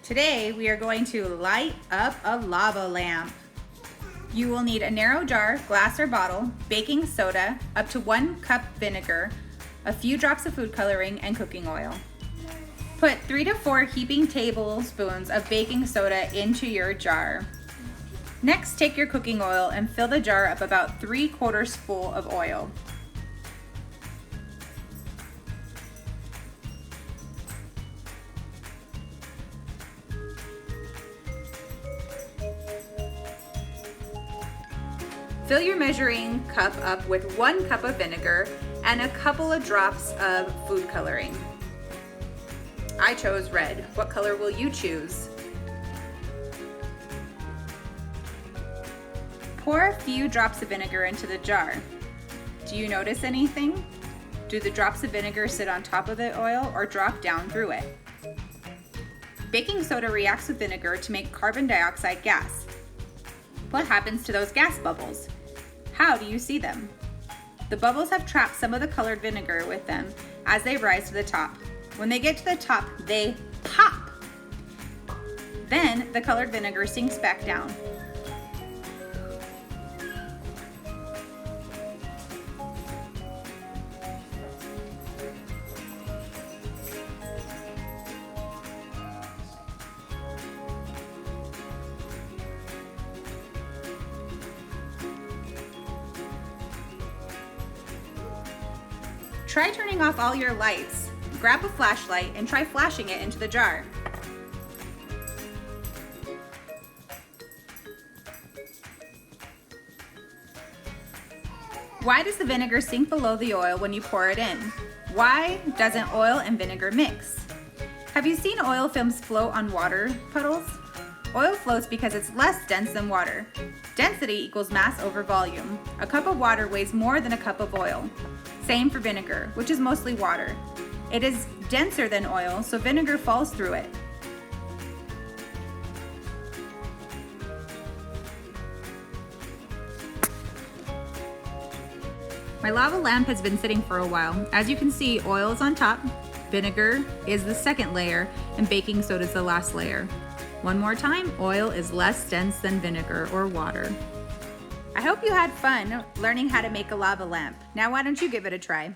Today we are going to light up a lava lamp. You will need a narrow jar, glass or bottle, baking soda, up to 1 cup vinegar, a few drops of food coloring, and cooking oil. Put 3 to 4 heaping tablespoons of baking soda into your jar. Next, take your cooking oil and fill the jar up about 3/4 full of oil. Fill your measuring cup up with 1 cup of vinegar and a couple of drops of food coloring. I chose red. What color will you choose? Pour a few drops of vinegar into the jar. Do you notice anything? Do the drops of vinegar sit on top of the oil or drop down through it? Baking soda reacts with vinegar to make carbon dioxide gas. What happens to those gas bubbles? How do you see them? The bubbles have trapped some of the colored vinegar with them as they rise to the top. When they get to the top, they pop. Then the colored vinegar sinks back down. Try turning off all your lights. Grab a flashlight and try flashing it into the jar. Why does the vinegar sink below the oil when you pour it in? Why doesn't oil and vinegar mix? Have you seen oil films float on water puddles? Oil floats because it's less dense than water. Density equals mass over volume. A cup of water weighs more than a cup of oil. Same for vinegar, which is mostly water. It is denser than oil, so vinegar falls through it. My lava lamp has been sitting for a while. As you can see, oil is on top, vinegar is the second layer, and baking soda is the last layer. One more time, oil is less dense than vinegar or water. I hope you had fun learning how to make a lava lamp. Now why don't you give it a try?